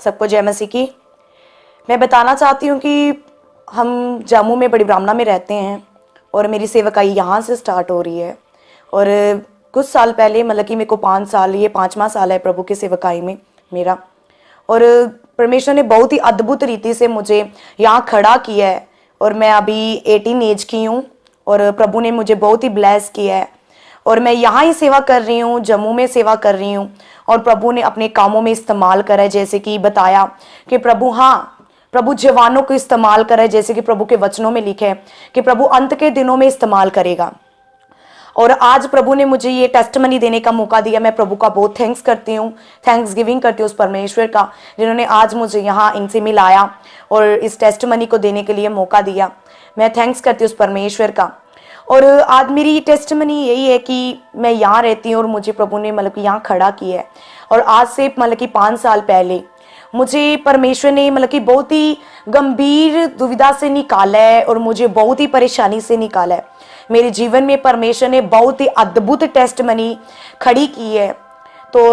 सबको जय मसीह की। मैं बताना चाहती हूँ कि हम जम्मू में बड़ी ब्राह्मणा में रहते हैं और मेरी सेवकाई यहाँ से स्टार्ट हो रही है। और कुछ साल पहले मतलब कि मेरे को 5 साल, ये 5वां साल है प्रभु की सेवकाई में मेरा। और परमेश्वर ने बहुत ही अद्भुत रीति से मुझे यहाँ खड़ा किया है और मैं अभी 18 एज की हूँ और प्रभु ने मुझे बहुत ही ब्लेस किया है और मैं यहाँ ही सेवा कर रही हूँ, जम्मू में सेवा कर रही हूँ। और प्रभु ने अपने कामों में इस्तेमाल करा है, जैसे कि बताया कि प्रभु जवानों को इस्तेमाल करा है, जैसे कि प्रभु के वचनों में लिखे है कि प्रभु अंत के दिनों में इस्तेमाल करेगा। और आज प्रभु ने मुझे ये टेस्टमनी देने का मौका दिया। मैं प्रभु का बहुत थैंक्स करती हूँ, थैंक्स गिविंग करती हूँ उस परमेश्वर का जिन्होंने आज मुझे यहाँ इनसे मिलाया और इस टेस्टमनी को देने के लिए मौका दिया। मैं थैंक्स करती हूँ उस परमेश्वर का। और आज मेरी टेस्टमनी यही है कि मैं यहाँ रहती हूँ और मुझे प्रभु ने मतलब कि यहाँ खड़ा किया है। और आज से मतलब कि 5 साल पहले मुझे परमेश्वर ने मतलब कि बहुत ही गंभीर दुविधा से निकाला है और मुझे बहुत ही परेशानी से निकाला है। मेरे जीवन में परमेश्वर ने बहुत ही अद्भुत टेस्टमनी खड़ी की है। तो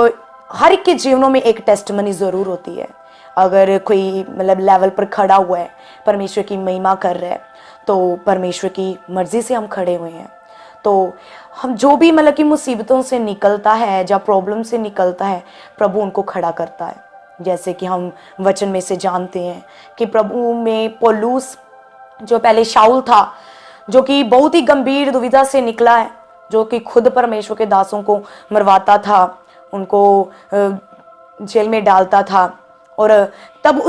हर एक के जीवनों में एक टेस्टमनी ज़रूर होती है। अगर कोई मतलब लेवल पर खड़ा हुआ है, परमेश्वर की महिमा कर रहा है, तो परमेश्वर की मर्जी से हम खड़े हुए हैं। तो हम जो भी मतलब कि मुसीबतों से निकलता है, जब प्रॉब्लम से निकलता है, प्रभु उनको खड़ा करता है। जैसे कि हम वचन में से जानते हैं कि प्रभु में पौलुस जो पहले शाऊल था, जो कि बहुत ही गंभीर दुविधा से निकला है, जो कि खुद परमेश्वर के दासों को मरवाता था, उनको जेल में डालता था। और तब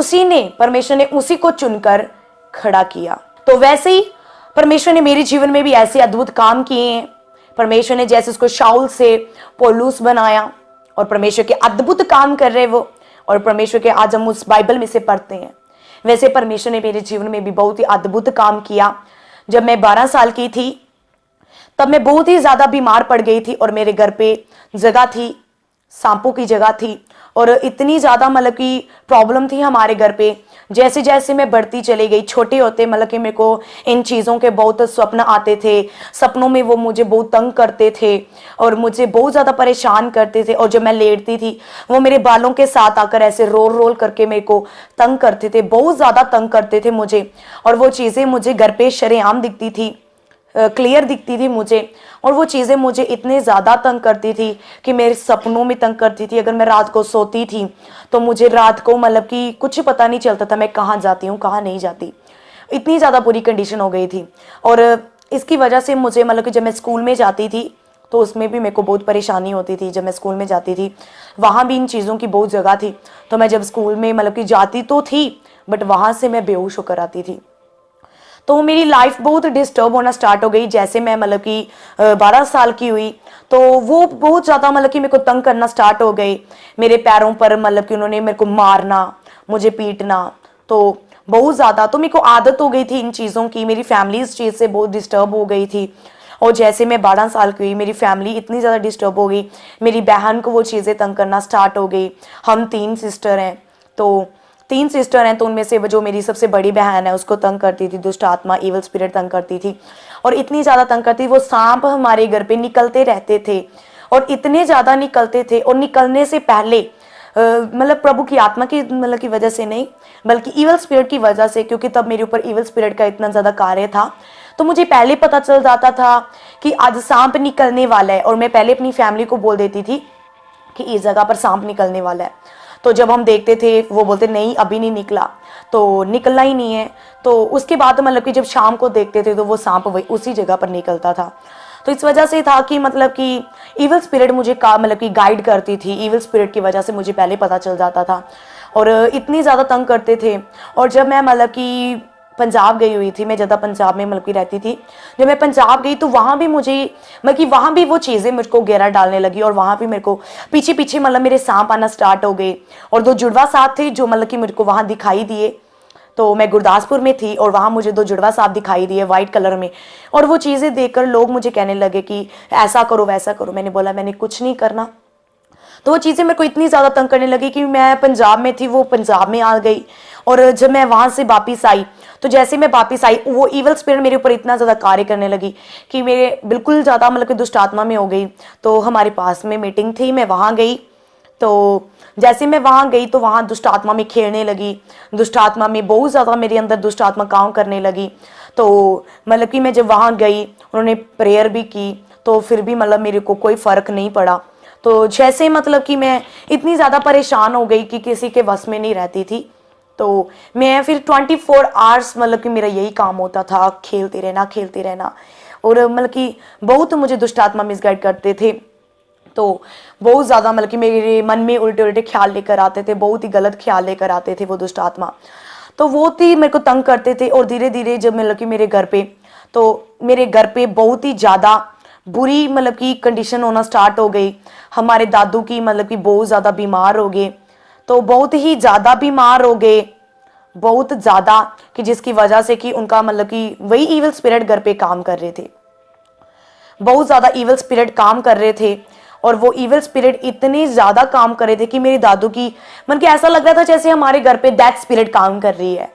परमेश्वर ने उसी को चुनकर खड़ा किया। तो वैसे ही परमेश्वर ने मेरे जीवन में भी ऐसे अद्भुत काम किए हैं। परमेश्वर ने जैसे उसको शाऊल से पौलुस बनाया और परमेश्वर के अद्भुत काम कर रहे वो, और परमेश्वर के आज हम उस बाइबल में से पढ़ते हैं। वैसे परमेश्वर ने मेरे जीवन में भी बहुत ही अद्भुत काम किया। जब मैं 12 साल की थी तब मैं बहुत ही ज्यादा बीमार पड़ गई थी और मेरे घर पे जगह थी, सांपों की जगह थी और इतनी ज्यादा मतलब कि प्रॉब्लम थी हमारे घर पे। जैसे जैसे मैं बढ़ती चली गई, छोटे होते मतलब कि मेरे को इन चीज़ों के बहुत स्वप्न आते थे। सपनों में वो मुझे बहुत तंग करते थे और मुझे बहुत ज़्यादा परेशान करते थे। और जब मैं लेटती थी वो मेरे बालों के साथ आकर ऐसे रोल रोल करके मेरे को तंग करते थे, बहुत ज़्यादा तंग करते थे मुझे। और वो चीज़ें मुझे घर पे शरेआम दिखती थी, क्लियर दिखती थी मुझे। और वो चीज़ें मुझे इतने ज़्यादा तंग करती थी कि मेरे सपनों में तंग करती थी। अगर मैं रात को सोती थी तो मुझे रात को मतलब कि कुछ पता नहीं चलता था मैं कहाँ जाती हूँ कहाँ नहीं जाती, इतनी ज़्यादा बुरी कंडीशन हो गई थी। और इसकी वजह से मुझे मतलब कि जब मैं स्कूल में जाती थी तो उसमें भी मेरे को बहुत परेशानी होती थी। जब मैं स्कूल में जाती थी वहाँ भी इन चीज़ों की बहुत जगह थी। तो मैं जब स्कूल में मतलब कि जाती तो थी बट वहाँ से मैं बेहोश होकर आती थी। तो मेरी लाइफ बहुत डिस्टर्ब होना स्टार्ट हो गई। जैसे मैं मतलब कि 12 साल की हुई तो वो बहुत ज़्यादा मतलब कि मेरे को तंग करना स्टार्ट हो गए। मेरे पैरों पर मतलब कि उन्होंने मेरे को मारना, मुझे पीटना, तो बहुत ज़्यादा। तो मेरे को आदत हो गई थी इन चीज़ों की। मेरी फैमिली इस चीज़ से बहुत डिस्टर्ब हो गई थी। और जैसे मैं 12 साल की हुई मेरी फैमिली इतनी ज़्यादा डिस्टर्ब हो गई, मेरी बहन को वो चीज़ें तंग करना स्टार्ट हो गई। हम 3 सिस्टर हैं, तो 3 सिस्टर हैं, तो उनमें से जो मेरी सबसे बड़ी बहन है उसको तंग करती थी दुष्ट आत्मा, इवल स्पिरिट तंग करती थी। और इतनी ज़्यादा तंग करती थी, वो सांप हमारे घर पे निकलते रहते थे और इतने ज़्यादा निकलते थे। और निकलने से पहले मतलब प्रभु की आत्मा की मतलब की वजह से नहीं बल्कि इवल स्पिरिट की वजह से, क्योंकि तब मेरे ऊपर इवल स्पिरिट का इतना ज़्यादा कार्य था। तो मुझे पहले पता चल जाता था कि आज सांप निकलने वाला है और मैं पहले अपनी फैमिली को बोल देती थी कि इस जगह पर सांप निकलने वाला है। तो जब हम देखते थे वो बोलते नहीं अभी नहीं निकला, तो निकलना ही नहीं है। तो उसके बाद मतलब कि जब शाम को देखते थे तो वो सांप वही उसी जगह पर निकलता था। तो इस वजह से था कि मतलब कि इवल स्पिरिट मुझे मतलब कि गाइड करती थी। इवल स्पिरिट की वजह से मुझे पहले पता चल जाता था और इतनी ज़्यादा तंग करते थे। और जब मैं मतलब कि पंजाब गई हुई थी, मैं ज़्यादा पंजाब में मतलब कि रहती थी। जब मैं पंजाब गई तो वहाँ भी मुझे मतलब कि वहाँ भी वो चीज़ें मुझ को गहरा डालने लगी और वहाँ भी मेरे को पीछे पीछे मतलब मेरे सांप आना स्टार्ट हो गए। और 2 जुड़वा सांप थे जो मतलब कि मेरे को वहाँ दिखाई दिए। तो मैं गुरदासपुर में थी और वहाँ मुझे 2 जुड़वा सांप दिखाई दिए वाइट कलर में। और वो चीज़ें देखकर लोग मुझे कहने लगे कि ऐसा करो वैसा करो। मैंने बोला मैंने कुछ नहीं करना। तो वो चीज़ें मेरे को इतनी ज़्यादा तंग करने लगी कि मैं पंजाब में थी, वो पंजाब में आ गई। और जब मैं वहाँ से वापस आई तो जैसे मैं वापस आई वो इवल स्पिरिट मेरे ऊपर इतना ज़्यादा कार्य करने लगी कि मेरे बिल्कुल ज़्यादा मतलब कि दुष्ट आत्मा में हो गई। तो हमारे पास में मीटिंग थी, मैं वहाँ गई तो जैसे मैं वहाँ गई तो वहाँ दुष्ट आत्मा में खेलने लगी, दुष्ट आत्मा में बहुत ज़्यादा मेरे अंदर दुष्ट आत्मा काम करने लगी। तो मतलब कि मैं जब वहाँ गई, उन्होंने प्रेयर भी की, तो फिर भी मतलब मेरे को कोई फ़र्क नहीं पड़ा। तो जैसे मतलब कि मैं इतनी ज़्यादा परेशान हो गई कि किसी के बस में नहीं रहती थी। तो मैं फिर 24 आवर्स मतलब कि मेरा यही काम होता था, खेलते रहना खेलते रहना। और मतलब कि बहुत मुझे दुष्ट आत्मा मिसगाइड करते थे। तो बहुत ज़्यादा मतलब कि मेरे मन में उल्टे उल्टे ख्याल लेकर आते थे, बहुत ही गलत ख्याल लेकर आते थे वो दुष्ट आत्मा। तो वो थी मेरे को तंग करते थे। और धीरे धीरे जब मतलब कि मेरे घर पे, तो मेरे घर पे बहुत ही ज़्यादा बुरी मतलब कि कंडीशन होना स्टार्ट हो गई। हमारे दादू की मतलब कि बहुत ज़्यादा बीमार हो गए, तो बहुत ही ज़्यादा बीमार हो गए, बहुत ज़्यादा, कि जिसकी वजह से कि उनका मतलब कि वही इविल स्पिरिट घर पे काम कर रहे थे, बहुत ज़्यादा इविल स्पिरिट काम कर रहे थे। और वो इविल स्पिरिट इतने ज़्यादा काम कर रहे थे कि मेरी दादू की मन के ऐसा लग रहा था जैसे हमारे घर पे डेथ स्पिरिट काम कर रही है।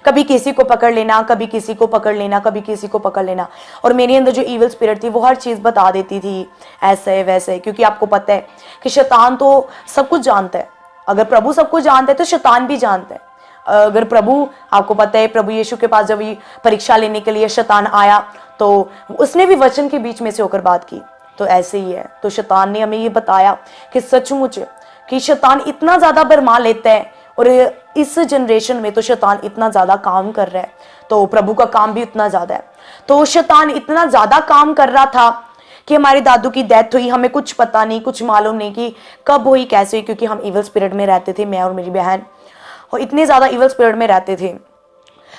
कभी किसी को पकड़ लेना, कभी किसी को पकड़ लेना, कभी किसी को पकड़ लेना। और मेरे अंदर जो इविल स्पिरिट थी वो हर चीज़ बता देती थी, ऐसे है वैसे है। क्योंकि आपको पता है कि शैतान तो सब कुछ जानता है। अगर प्रभु सब कुछ जानता है तो शैतान भी जानता है। अगर प्रभु, आपको पता है प्रभु यीशु के पास जब ये परीक्षा लेने के लिए शैतान आया, तो उसने भी वचन के बीच में से होकर बात की। तो ऐसे ही है। तो शैतान ने हमें ये बताया कि सचमुच कि शैतान इतना ज़्यादा भरमा लेता है, और इस जनरेशन में तो शैतान इतना ज़्यादा काम कर रहा है, तो प्रभु का काम भी उतना ज़्यादा है। तो शैतान इतना ज़्यादा काम कर रहा था कि हमारे दादू की डेथ हुई, हमें कुछ पता नहीं, कुछ मालूम नहीं कि कब हुई, कैसे हुई। क्योंकि हम इविल स्पिरिट में रहते थे, मैं और मेरी बहन, और इतने ज़्यादा इविल स्पिरिट में रहते थे।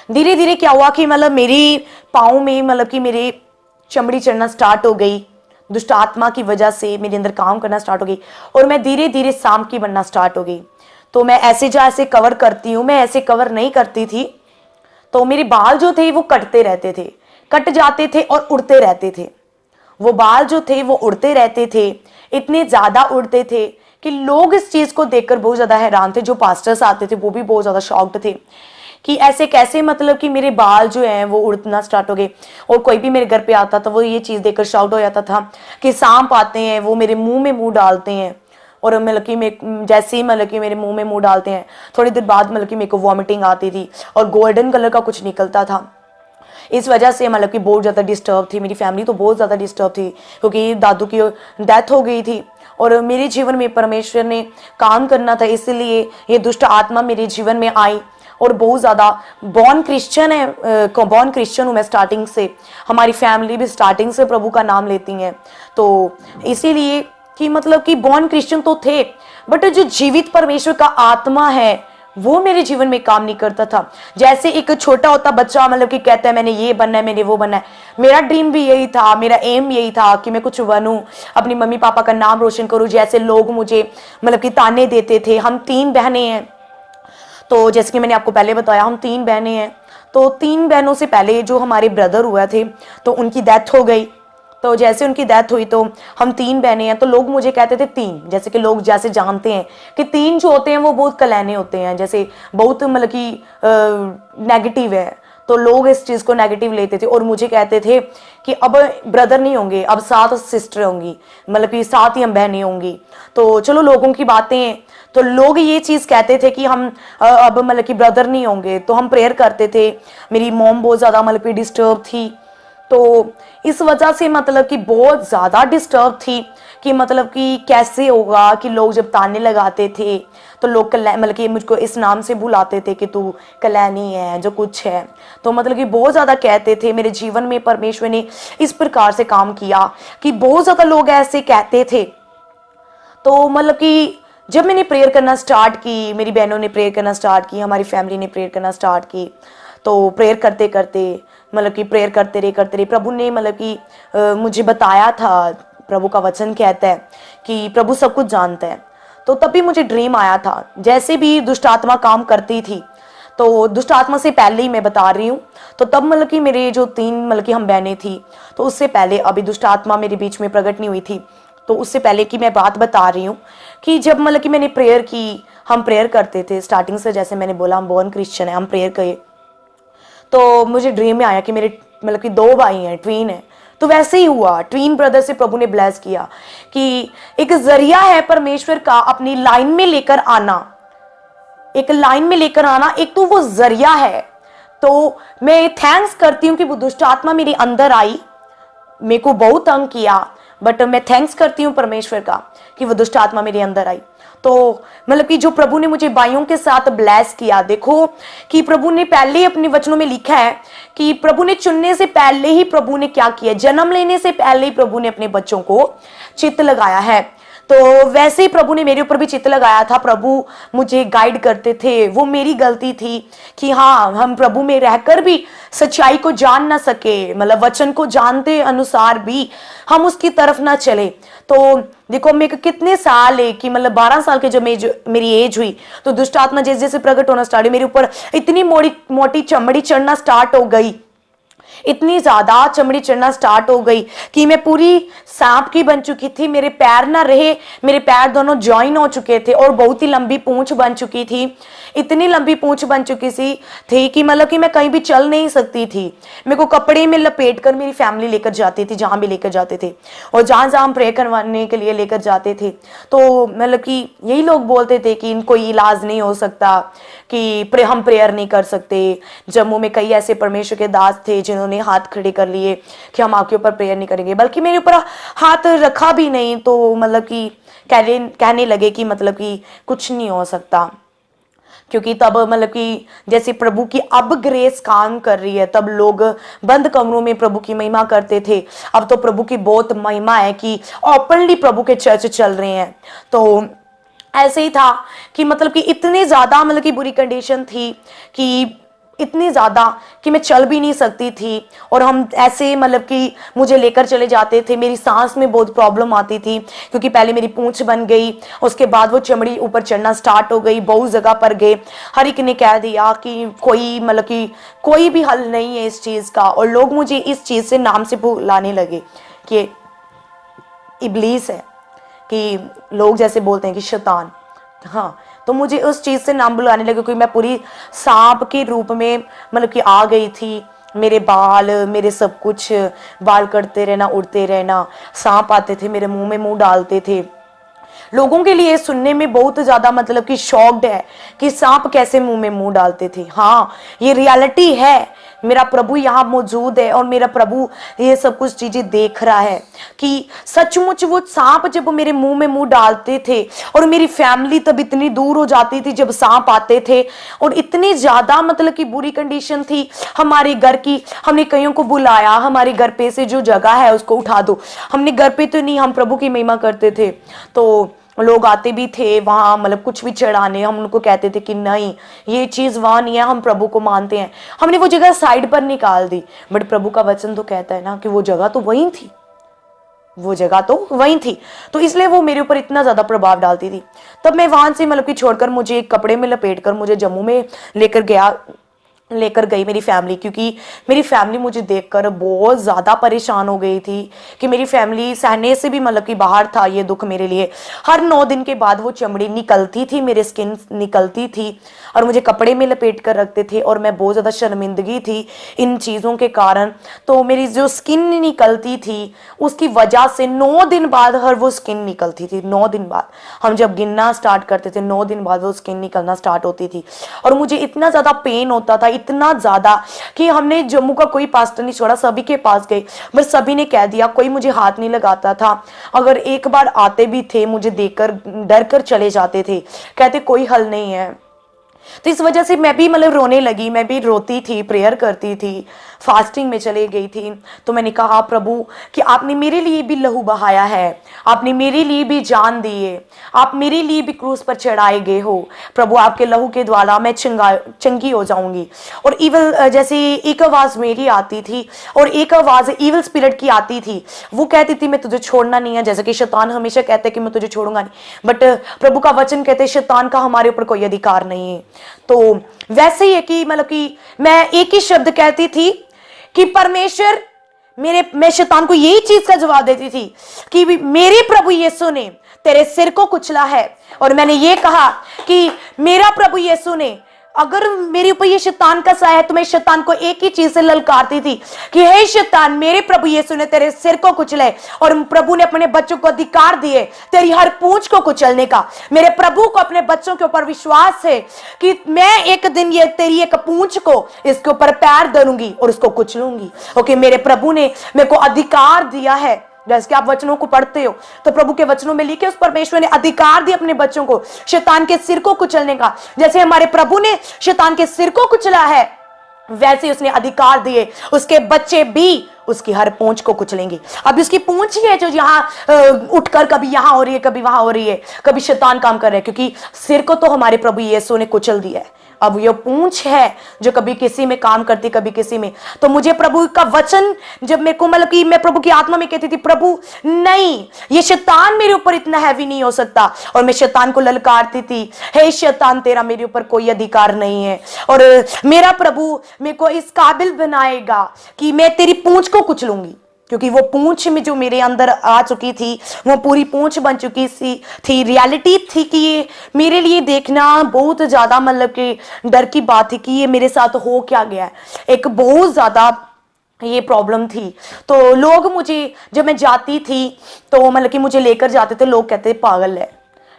धीरे धीरे क्या हुआ कि मतलब मेरी पाँव में मतलब कि मेरे चमड़ी चढ़ना स्टार्ट हो गई, दुष्ट आत्मा की वजह से मेरे अंदर काम करना स्टार्ट हो गई। और मैं धीरे धीरे सांप की बनना स्टार्ट हो गई। तो मैं ऐसे जैसे कवर करती हूँ, मैं ऐसे कवर नहीं करती थी। तो मेरे बाल जो थे वो कटते रहते थे, कट जाते थे और उड़ते रहते थे। वो बाल जो थे वो उड़ते रहते थे, इतने ज्यादा उड़ते थे कि लोग इस चीज को देखकर बहुत ज्यादा हैरान थे। जो पास्टर्स आते थे वो भी बहुत ज्यादा शॉक्ड थे कि ऐसे कैसे, मतलब कि मेरे बाल जो हैं वो उड़ना स्टार्ट हो गए। और कोई भी मेरे घर पे आता था वो ये चीज देखकर शाउट हो जाता था कि सांप आते हैं, वो मेरे मुंह में मुंह डालते हैं। और मतलब कि मैं जैसे ही मतलब कि मेरे मुंह में मुंह डालते हैं, थोड़ी देर बाद मतलब कि मेरे को वॉमिटिंग आती थी और गोल्डन कलर का कुछ निकलता था। इस वजह से मतलब कि बहुत ज़्यादा डिस्टर्ब थी मेरी फैमिली, तो बहुत ज़्यादा डिस्टर्ब थी क्योंकि दादू की डेथ हो गई थी। और मेरे जीवन में परमेश्वर ने काम करना था, इसलिए ये दुष्ट आत्मा मेरे जीवन में आई। और बहुत ज़्यादा बॉर्न क्रिश्चियन है, बॉर्न क्रिश्चियन हूँ मैं स्टार्टिंग से, हमारी फैमिली भी स्टार्टिंग से प्रभु का नाम लेती हैं। तो इसीलिए कि मतलब कि बॉर्न क्रिश्चियन तो थे, बट जो जीवित परमेश्वर का आत्मा है वो मेरे जीवन में काम नहीं करता था। जैसे एक छोटा होता बच्चा मतलब कि कहता है मैंने ये बनना है, मैंने वो बनना है। मेरा ड्रीम भी यही था, मेरा एम यही था कि मैं कुछ बनूं, अपनी मम्मी पापा का नाम रोशन करूं। जैसे लोग मुझे मतलब कि ताने देते थे। हम 3 बहनें हैं, तो जैसे कि मैंने आपको पहले बताया हम 3 बहनें हैं। तो 3 बहनों से पहले जो हमारे ब्रदर हुए थे तो उनकी डेथ हो गई। तो जैसे उनकी डेथ हुई तो हम 3 बहनें हैं, तो लोग मुझे कहते थे 3, जैसे कि लोग जैसे जानते हैं कि 3 जो होते हैं वो बहुत कलैने होते हैं, जैसे बहुत मतलब कि नेगेटिव है। तो लोग इस चीज़ को नेगेटिव लेते थे और मुझे कहते थे कि अब ब्रदर नहीं होंगे, अब 7 सिस्टर होंगी, मतलब कि 7 ही हम बहनें होंगी। तो चलो लोगों की बातें, तो लोग ये चीज़ कहते थे कि हम अब मतलब कि ब्रदर नहीं होंगे। तो हम प्रेयर करते थे। मेरी मॉम बहुत ज़्यादा मतलब कि डिस्टर्ब थी, तो इस वजह से मतलब कि बहुत ज़्यादा डिस्टर्ब थी कि मतलब कि कैसे होगा, कि लोग जब ताने लगाते थे तो लोग मतलब कि मुझको इस नाम से बुलाते थे कि तू कलैनी है, जो कुछ है। तो मतलब कि बहुत ज़्यादा कहते थे। मेरे जीवन में परमेश्वर ने इस प्रकार से काम किया कि बहुत ज़्यादा लोग ऐसे कहते थे। तो मतलब कि जब मैंने प्रेयर करना स्टार्ट की, मेरी बहनों ने प्रेयर करना स्टार्ट की, हमारी फैमिली ने प्रेयर करना स्टार्ट की, तो प्रेयर करते करते मतलब कि प्रेयर करते रहे प्रभु ने मतलब कि मुझे बताया था, प्रभु का वचन कहता है कि प्रभु सब कुछ जानता है। तो तभी मुझे ड्रीम आया था, जैसे भी दुष्ट आत्मा काम करती थी, तो दुष्ट आत्मा से पहले ही मैं बता रही हूँ। तो तब मतलब कि मेरे जो 3 मतलब कि हम बहनें थी, तो उससे पहले अभी दुष्ट आत्मा मेरे बीच में प्रकट नहीं हुई थी। तो उससे पहले की मैं बात बता रही हूँ कि जब मतलब कि मैंने प्रेयर की, हम प्रेयर करते थे स्टार्टिंग से, जैसे मैंने बोला हम बॉर्न क्रिश्चियन है, हम प्रेयर किए। तो मुझे ड्रीम में आया कि मेरे मतलब कि 2 भाई हैं, ट्वीन है, तो वैसे ही हुआ, ट्वीन ब्रदर से प्रभु ने ब्लेस किया कि एक जरिया है परमेश्वर का अपनी लाइन में लेकर आना, एक लाइन में लेकर आना, एक तो वो जरिया है। तो मैं थैंक्स करती हूँ कि वो दुष्ट आत्मा मेरे अंदर आई, मेरे को बहुत तंग किया, बट मैं थैंक्स करती हूँ परमेश्वर का कि वो दुष्ट आत्मा मेरे अंदर आई। तो मतलब कि जो प्रभु ने मुझे भाइयों के साथ ब्लेस किया, देखो कि प्रभु ने पहले ही अपने वचनों में लिखा है कि प्रभु ने चुनने से पहले ही प्रभु ने क्या किया, जन्म लेने से पहले ही प्रभु ने अपने बच्चों को चित्त लगाया है। तो वैसे ही प्रभु ने मेरे ऊपर भी चित्त लगाया था, प्रभु मुझे गाइड करते थे। वो मेरी गलती थी कि हाँ, हम प्रभु में रहकर भी सच्चाई को जान ना सके, मतलब वचन को जानते अनुसार भी हम उसकी तरफ ना चले। तो देखो मेरे कितने साल है कि मतलब 12 साल के जब मेरी एज हुई तो दुष्ट आत्मा जैसे जैसे प्रकट होना स्टार्ट हुई, मेरे ऊपर इतनी मोटी चमड़ी चढ़ना स्टार्ट हो गई, इतनी ज्यादा चमड़ी चढ़ना स्टार्ट हो गई कि मैं पूरी सांप की बन चुकी थी। मेरे पैर ना रहे, मेरे पैर दोनों ज्वाइन हो चुके थे और बहुत ही लंबी पूंछ बन चुकी थी, इतनी लंबी पूंछ बन चुकी थी कि मतलब कि मैं कहीं भी चल नहीं सकती थी। मेरे को कपड़े में लपेट कर मेरी फैमिली लेकर जाती थी, जहां भी लेकर जाते थे, और जहां जहां हम प्रे करवाने के लिए लेकर जाते थे तो मतलब कि यही लोग बोलते थे कि इनको इलाज नहीं हो सकता, कि हम प्रेयर नहीं कर सकते। जम्मू में कई ऐसे परमेश्वर के दास थे जिन्होंने हाथ खड़े कर लिए कि हम आपके ऊपर प्रेयर नहीं करेंगे, बल्कि मेरे ऊपर हाथ रखा भी नहीं तो मतलब कि कहने लगे कि मतलब कि कुछ नहीं हो सकता, क्योंकि तब मतलब कि जैसे प्रभु की अब ग्रेस काम कर रही है, तब लोग बंद कमरों में प्रभु की महिमा करते थे। अब तो प्रभु की बहुत महिमा है कि ओपनली प्रभु के चर्च चल रहे हैं। तो ऐसे ही था कि मतलब कि इतने ज्यादा मतलब कि बुरी कंडीशन थी कि इतनी ज्यादा कि मैं चल भी नहीं सकती थी, और हम ऐसे मतलब कि मुझे लेकर चले जाते थे। मेरी सांस में बहुत प्रॉब्लम आती थी क्योंकि पहले मेरी पूंछ बन गई, उसके बाद वो चमड़ी ऊपर चढ़ना स्टार्ट हो गई, बहुत जगह पर गए, हर एक ने कह दिया कि कोई मतलब कि कोई भी हल नहीं है इस चीज का, और लोग मुझे इस चीज से नाम से बुलाने लगे कि इब्लीस है, कि लोग जैसे बोलते हैं कि शैतान। हाँ, तो मुझे उस चीज से नाम बुलाने लगे क्योंकि मैं पूरी सांप के रूप में मतलब कि आ गई थी। मेरे बाल, मेरे सब कुछ, बाल कटते रहना, उड़ते रहना, सांप आते थे मेरे मुंह में मुंह डालते थे। लोगों के लिए सुनने में बहुत ज्यादा मतलब कि शॉक्ड है कि सांप कैसे मुंह में मुंह डालते थे। हाँ, ये रियलिटी है। मेरा प्रभु यहाँ मौजूद है और मेरा प्रभु ये सब कुछ चीजें देख रहा है कि सचमुच वो सांप जब मेरे मुंह में मुंह डालते थे, और मेरी फैमिली तब इतनी दूर हो जाती थी जब सांप आते थे, और इतनी ज्यादा मतलब कि बुरी कंडीशन थी हमारे घर की। हमने कईयों को बुलाया, हमारे घर पे से जो जगह है उसको उठा दो। हमने घर पे तो नहीं, हम प्रभु की महिमा करते थे, तो लोग आते भी थे वहां मतलब कुछ भी चढ़ाने। हम उनको कहते थे कि नहीं, ये चीज वहां नहीं है, हम प्रभु को मानते हैं। हमने वो जगह साइड पर निकाल दी, बट प्रभु का वचन तो कहता है ना कि वो जगह तो वहीं थी, वो जगह तो वहीं थी। तो इसलिए वो मेरे ऊपर इतना ज्यादा प्रभाव डालती थी। तब मैं वहां से मतलब कि छोड़कर, मुझे एक कपड़े में लपेट कर मुझे जम्मू में लेकर गई मेरी फैमिली, क्योंकि मेरी फैमिली मुझे देखकर बहुत ज़्यादा परेशान हो गई थी कि मेरी फैमिली सहने से भी मतलब कि बाहर था ये दुख मेरे लिए। हर 9 दिन के बाद वो चमड़ी निकलती थी, मेरे स्किन निकलती थी, और मुझे कपड़े में लपेट कर रखते थे, और मैं बहुत ज़्यादा शर्मिंदगी थी इन चीज़ों के कारण। तो मेरी जो स्किन निकलती थी उसकी वजह से 9 दिन बाद हर वो स्किन निकलती थी। 9 दिन बाद हम जब गिनना स्टार्ट करते थे, 9 दिन बाद वो स्किन निकलना स्टार्ट होती थी, और मुझे इतना ज़्यादा पेन होता था, इतना ज्यादा कि हमने जम्मू का कोई पास्टर नहीं छोड़ा, सभी के पास गए, बस सभी ने कह दिया, कोई मुझे हाथ नहीं लगाता था। अगर एक बार आते भी थे मुझे देखकर डर कर चले जाते थे, कहते कोई हल नहीं है। तो इस वजह से मैं भी मतलब रोने लगी, मैं भी रोती थी, प्रेयर करती थी, फास्टिंग में चले गई थी। तो मैंने कहा प्रभु कि आपने मेरे लिए भी लहू बहाया है, आपने मेरे लिए भी जान दी है, आप मेरे लिए भी क्रूस पर चढ़ाए गए हो। प्रभु आपके लहू के द्वारा मैं चंगी हो जाऊंगी। और इवल, जैसे एक आवाज मेरी आती थी और एक आवाज इवल स्पिरिट की आती थी, वो कहती थी मैं तुझे छोड़ना नहीं है, जैसे कि शैतान हमेशा कहता है कि मैं तुझे छोड़ूंगा नहीं, बट प्रभु का वचन कहते हैं शैतान का हमारे ऊपर कोई अधिकार नहीं है। तो वैसे ही है कि मतलब कि मैं एक ही शब्द कहती थी कि परमेश्वर मैं शैतान को यही चीज का जवाब देती थी कि मेरे प्रभु यीशु ने तेरे सिर को कुचला है, और मैंने ये कहा कि मेरा प्रभु यीशु ने अगर मेरे ऊपर ये शैतान का साया है तो मैं शैतान को एक ही चीज से ललकारती थी कि हे शैतान, मेरे प्रभु यीशु ने तेरे सिर को कुचले और प्रभु ने अपने बच्चों को अधिकार दिए तेरी हर पूंछ को कुचलने का। मेरे प्रभु को अपने बच्चों के ऊपर विश्वास है कि मैं एक दिन ये तेरी एक पूंछ को इसके ऊपर पैर धरूंगी और उसको कुचलूंगी। ओके, मेरे प्रभु ने मेरे को अधिकार दिया है। जैसे कि आप वचनों को पढ़ते हो तो प्रभु के वचनों में लिखे उस परमेश्वर ने अधिकार दिया अपने बच्चों को शैतान के सिर को कुचलने का। जैसे हमारे प्रभु ने शैतान के सिर को कुचला है वैसे उसने अधिकार दिए उसके बच्चे भी उसकी हर पूंछ को कुचलेंगे। अब उसकी पूंछ ही है जो यहाँ उठकर कभी यहाँ हो रही है कभी वहां हो रही है, कभी शैतान काम कर रहा है, क्योंकि सिर को तो हमारे प्रभु यीशु ने कुचल दिया है। अब ये पूंछ है जो कभी किसी में काम करती कभी किसी में। तो मुझे प्रभु का वचन जब मेरे को मतलब कि मैं प्रभु की आत्मा में कहती थी प्रभु नहीं, ये शैतान मेरे ऊपर इतना हैवी नहीं हो सकता, और मैं शैतान को ललकारती थी, हे शैतान तेरा मेरे ऊपर कोई अधिकार नहीं है, और मेरा प्रभु मेरे को इस काबिल बनाएगा कि मैं तेरी पूंछ को कुचलूंगी। क्योंकि वो पूंछ में जो मेरे अंदर आ चुकी थी वो पूरी पूंछ बन चुकी थी। रियलिटी थी कि ये मेरे लिए देखना बहुत ज्यादा मतलब कि डर की बात थी कि ये मेरे साथ हो क्या गया है। एक बहुत ज्यादा ये प्रॉब्लम थी। तो लोग मुझे जब मैं जाती थी तो मतलब कि मुझे लेकर जाते थे, लोग कहते पागल है,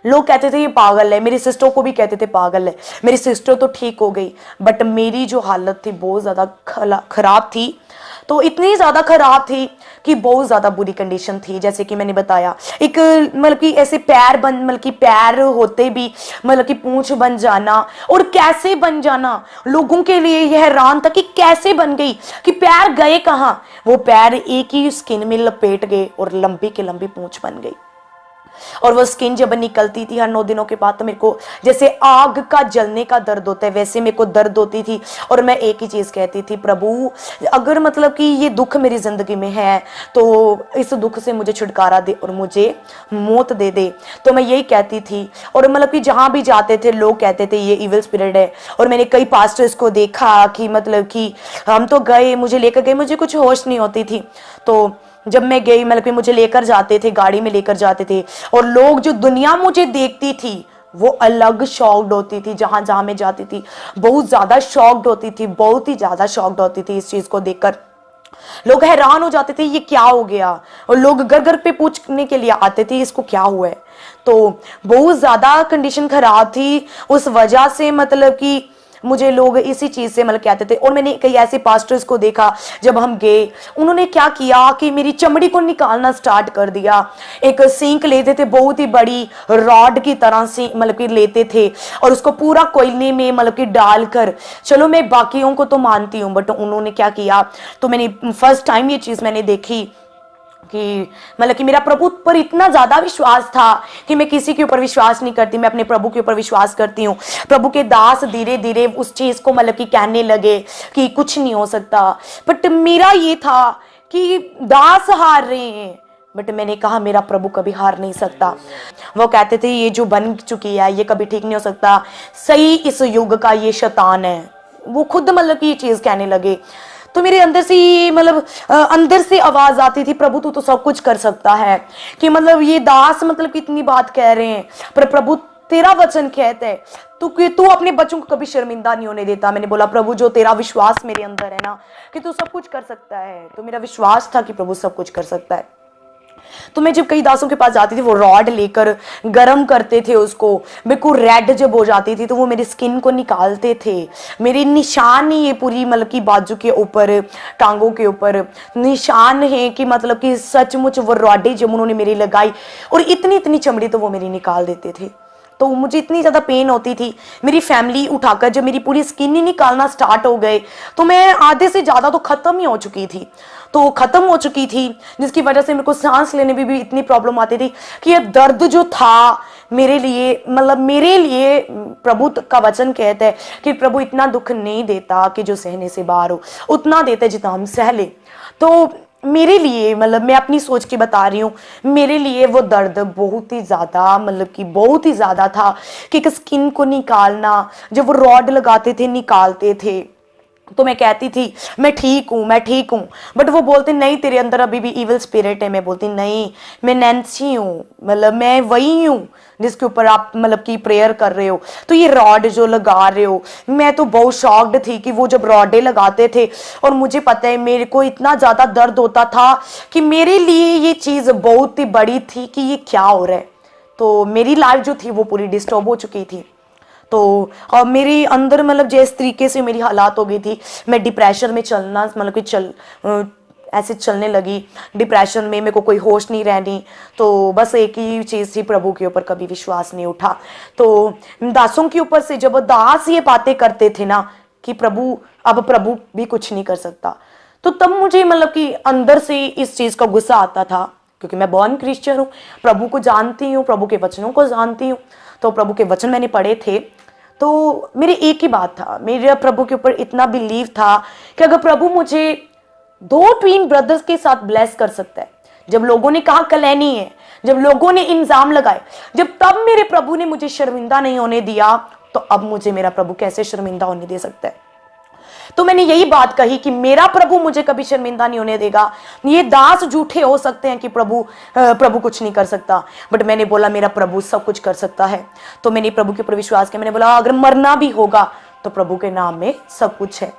लोग कहते थे ये पागल है। मेरी सिस्टर को भी कहते थे पागल है। मेरी सिस्टर तो ठीक हो गई बट मेरी जो हालत थी बहुत ज्यादा खराब थी। तो इतनी ज्यादा खराब थी कि बहुत ज्यादा बुरी कंडीशन थी। जैसे कि मैंने बताया एक मतलब कि ऐसे पैर बन मतलब कि पैर होते भी मतलब कि पूंछ बन जाना, और कैसे बन जाना लोगों के लिए यह हैरान था कि कैसे बन गई, कि पैर गए कहाँ। वो पैर एक ही स्किन में लपेट गए और लंबी की लंबी पूंछ बन गई। और वो स्किन जब निकलती थी हर 9 दिनों के बाद तो मेरे को जैसे आग का जलने का दर्द होता है वैसे मेरे को दर्द होती थी। और मैं एक ही चीज कहती थी प्रभु अगर मतलब कि ये दुख मेरी जिंदगी में है तो इस दुख से मुझे छुटकारा दे और मुझे मौत दे दे। तो मैं यही कहती थी। और मतलब कि जहां भी जाते थे लोग कहते थे ये इविल स्पिरिट है। और मैंने कई पास्टर्स को देखा कि मतलब कि हम तो गए, मुझे लेकर गए, मुझे कुछ होश नहीं होती थी। तो जब मैं गई मतलब कि मुझे लेकर जाते थे, गाड़ी में लेकर जाते थे, और लोग जो दुनिया मुझे देखती थी वो अलग शॉक्ड होती थी। जहां जहां मैं जाती थी बहुत ज्यादा शॉक्ड होती थी, बहुत ही ज्यादा शॉक्ड होती थी इस चीज को देखकर। लोग हैरान हो जाते थे ये क्या हो गया, और लोग घर घर पे पूछने के लिए आते थे इसको क्या हुआ है। तो बहुत ज्यादा कंडीशन खराब थी उस वजह से मतलब कि मुझे लोग इसी चीज से मतलब कहते थे। और मैंने कई ऐसे पास्टर्स को देखा जब हम गए, उन्होंने क्या किया कि मेरी चमड़ी को निकालना स्टार्ट कर दिया। एक सींक लेते थे बहुत ही बड़ी रॉड की तरह से मतलब कि लेते थे और उसको पूरा कोयले में मतलब कि डालकर, चलो मैं बाकियों को तो मानती हूँ बट उन्होंने क्या किया, तो मैंने फर्स्ट टाइम ये चीज मैंने देखी कि मतलब कि मेरा प्रभु पर इतना ज्यादा विश्वास था कि मैं किसी के ऊपर विश्वास नहीं करती, मैं अपने प्रभु के ऊपर विश्वास करती हूँ। प्रभु के दास धीरे धीरे उस चीज को मतलब कि कहने लगे कि कुछ नहीं हो सकता, बट मेरा ये था कि दास हार रहे हैं, बट मैंने कहा मेरा प्रभु कभी हार नहीं सकता। वो कहते थे ये जो बन चुकी है ये कभी ठीक नहीं हो सकता, सही इस युग का ये शैतान है। वो खुद मतलब कि ये चीज कहने लगे। तो मेरे अंदर से ये मतलब अंदर से आवाज आती थी प्रभु तू तो सब कुछ कर सकता है, कि मतलब ये दास मतलब कितनी बात कह रहे हैं पर प्रभु तेरा वचन कहता है तू अपने बच्चों को कभी शर्मिंदा नहीं होने देता। मैंने बोला प्रभु जो तेरा विश्वास मेरे अंदर है ना कि तू सब कुछ कर सकता है, तो मेरा विश्वास था कि प्रभु सब कुछ कर सकता है। तो मैं जब कई दासों के पास जाती थी वो रॉड लेकर गरम करते थे उसको, बिल्कुल रेड जब हो जाती थी तो वो मेरी स्किन को निकालते थे। मेरे निशान ही ये पूरी मतलब की बाजू के ऊपर टांगों के ऊपर निशान है कि मतलब कि सचमुच वो रॉडें जब उन्होंने मेरी लगाई और इतनी इतनी चमड़ी तो वो मेरी निकाल देते थे। तो मुझे इतनी ज़्यादा पेन होती थी। मेरी फैमिली उठाकर जब मेरी पूरी स्किन ही निकालना स्टार्ट हो गए तो मैं आधे से ज़्यादा तो ख़त्म ही हो चुकी थी, तो ख़त्म हो चुकी थी जिसकी वजह से मेरे को सांस लेने में भी इतनी प्रॉब्लम आती थी कि ये दर्द जो था मेरे लिए मतलब मेरे लिए प्रभु का वचन कहता है कि प्रभु इतना दुख नहीं देता कि जो सहने से बाहर हो, उतना देता है जितना हम सह ले। तो मेरे लिए मतलब मैं अपनी सोच के बता रही हूँ, मेरे लिए वो दर्द बहुत ही ज़्यादा मतलब कि बहुत ही ज़्यादा था कि एक स्किन को निकालना, जब वो रॉड लगाते थे निकालते थे तो मैं कहती थी मैं ठीक हूँ, मैं ठीक हूँ, बट वो बोलते नहीं तेरे अंदर अभी भी इविल स्पिरिट है। मैं बोलती नहीं, मैं नैन्सी हूँ, मतलब मैं वही हूँ जिसके ऊपर आप मतलब कि प्रेयर कर रहे हो। तो ये रॉड जो लगा रहे हो, मैं तो बहुत शॉक्ड थी कि वो जब रॉडे लगाते थे, और मुझे पता है मेरे को इतना ज़्यादा दर्द होता था कि मेरे लिए ये चीज़ बहुत ही बड़ी थी कि ये क्या हो रहा है। तो मेरी लाइफ जो थी वो पूरी डिस्टर्ब हो चुकी थी। तो और मेरे अंदर मतलब जिस तरीके से मेरी हालात हो गई थी, मैं डिप्रेशन में चलना मतलब कि ऐसे चलने लगी। डिप्रेशन में मेरे को कोई होश नहीं रहनी। तो बस एक ही चीज़ थी, प्रभु के ऊपर कभी विश्वास नहीं उठा। तो दासों के ऊपर से जब दास ये बातें करते थे ना कि प्रभु, अब प्रभु भी कुछ नहीं कर सकता, तो तब मुझे मतलब कि अंदर से इस चीज़ का गुस्सा आता था, क्योंकि मैं बॉर्न क्रिश्चियन हूँ, प्रभु को जानती हूँ, प्रभु के वचनों को जानती हूँ। तो प्रभु के वचन मैंने पढ़े थे। तो मेरे एक ही बात था, मेरे प्रभु के ऊपर इतना बिलीव था कि अगर प्रभु मुझे 2 ट्विन ब्रदर्स के साथ ब्लेस कर सकता है, जब लोगों ने कहा कलैनी है, जब लोगों ने इल्जाम लगाए, जब तब मेरे प्रभु ने मुझे शर्मिंदा नहीं होने दिया, तो अब मुझे मेरा प्रभु कैसे शर्मिंदा होने दे सकता है। तो मैंने यही बात कही कि मेरा प्रभु मुझे कभी शर्मिंदा नहीं होने देगा। ये दास झूठे हो सकते हैं कि प्रभु कुछ नहीं कर सकता, बट मैंने बोला मेरा प्रभु सब कुछ कर सकता है। तो मैंने प्रभु के ऊपर विश्वास किया। मैंने बोला अगर मरना भी होगा तो प्रभु के नाम में सब कुछ है।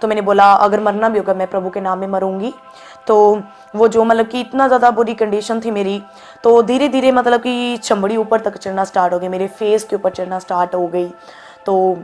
तो मैंने बोला अगर मरना भी होगा मैं प्रभु के नाम में मरूंगी। तो वो जो मतलब कि इतना ज़्यादा बुरी कंडीशन थी मेरी, तो धीरे धीरे मतलब कि चमड़ी ऊपर तक चढ़ना स्टार्ट हो गई, मेरे फेस के ऊपर चढ़ना स्टार्ट हो गई। तो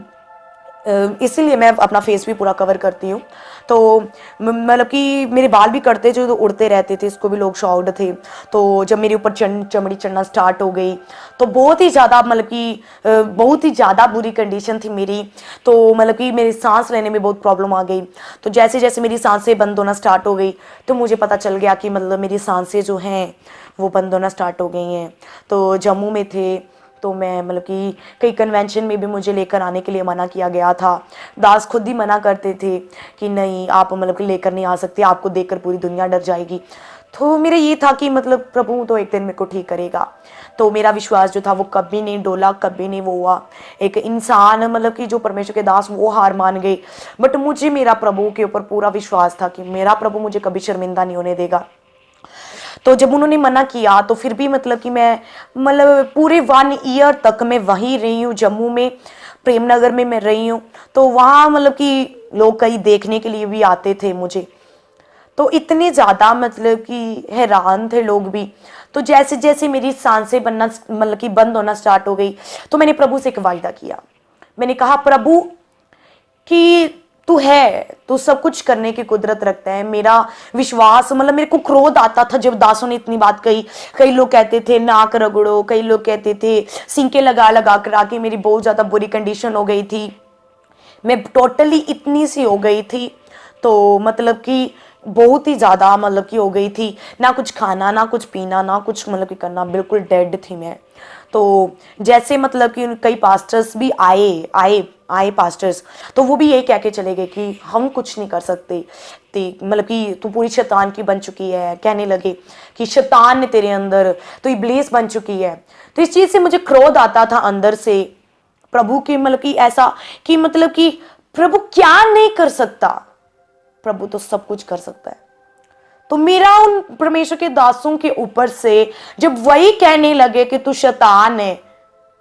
इसीलिए मैं अपना फेस भी पूरा कवर करती हूँ। तो मतलब कि मेरे बाल भी कटते जो तो उड़ते रहते थे, इसको भी लोग शॉक्ड थे। तो जब मेरे ऊपर चमड़ी चढ़ना स्टार्ट हो गई तो बहुत ही ज़्यादा मतलब कि बहुत ही ज़्यादा बुरी कंडीशन थी मेरी। तो मतलब कि मेरी सांस लेने में बहुत प्रॉब्लम आ गई। तो जैसे जैसे मेरी सांसें बंद होना स्टार्ट हो गई तो मुझे पता चल गया कि मतलब मेरी सांसें जो हैं वो बंद होना स्टार्ट हो गई हैं। तो जम्मू में थे, तो मैं मतलब कि कई कन्वेंशन में भी मुझे लेकर आने के लिए मना किया गया था। दास खुद ही मना करते थे कि नहीं आप मतलब कि लेकर नहीं आ सकते, आपको देखकर पूरी दुनिया डर जाएगी। तो मेरा ये था कि मतलब प्रभु तो एक दिन मेरे को ठीक करेगा। तो मेरा विश्वास जो था वो कभी नहीं डोला, कभी नहीं वो हुआ। एक इंसान मतलब कि जो परमेश्वर के दास वो हार मान गए, बट मुझे मेरा प्रभु के ऊपर पूरा विश्वास था कि मेरा प्रभु मुझे कभी शर्मिंदा नहीं होने देगा। तो जब उन्होंने मना किया तो फिर भी मतलब कि मैं मतलब पूरे 1 ईयर तक मैं वहीं रही हूँ, जम्मू में, प्रेमनगर में मैं रही हूँ। तो वहाँ मतलब कि लोग कई देखने के लिए भी आते थे मुझे। तो इतने ज़्यादा मतलब कि हैरान थे लोग भी। तो जैसे जैसे मेरी सांसें बनना मतलब कि बंद होना स्टार्ट हो गई, तो मैंने प्रभु से एक वायदा किया। मैंने कहा प्रभु कि तू है, तू सब कुछ करने की कुदरत रखता है। मेरा विश्वास मतलब मेरे को क्रोध आता था जब दासों ने इतनी बात कही। कई लोग कहते थे नाक रगड़ो, कई लोग कहते थे सिंके लगा लगा कर आके, मेरी बहुत ज़्यादा बुरी कंडीशन हो गई थी, मैं टोटली इतनी सी हो गई थी। तो मतलब कि बहुत ही ज़्यादा मतलब कि हो गई थी, ना कुछ खाना ना कुछ पीना ना कुछ मतलब कि करना, बिल्कुल डेड थी मैं। तो जैसे मतलब कि कई पास्टर्स भी आए आए आए पास्टर्स, तो वो भी यही कह के चले गए कि हम कुछ नहीं कर सकते, मतलब कि तू पूरी शैतान की बन चुकी है। कहने लगे कि शैतान ने तेरे अंदर, तो इब्लीस बन चुकी है। तो इस चीज़ से मुझे क्रोध आता था अंदर से प्रभु की, मतलब कि ऐसा कि मतलब कि प्रभु क्या नहीं कर सकता, प्रभु तो सब कुछ कर सकता है। तो मेरा उन परमेश्वर के दासों के ऊपर से जब वही कहने लगे कि तू शैतान है,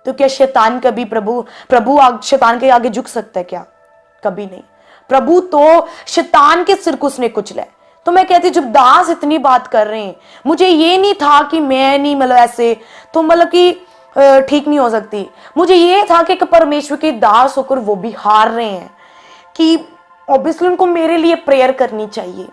तो क्या शैतान कभी प्रभु शैतान के आगे झुक सकता है क्या? कभी नहीं। प्रभु तो शैतान के सिर को उसने कुचला है। तो मैं कहती जब दास इतनी बात कर रहे हैं, मुझे ये नहीं था कि मैं नहीं मतलब ऐसे तो मतलब कि ठीक नहीं हो सकती। मुझे ये था कि परमेश्वर के दास होकर वो भी हार रहे हैं, कि ऑब्वियसली उनको मेरे लिए प्रेयर करनी चाहिए,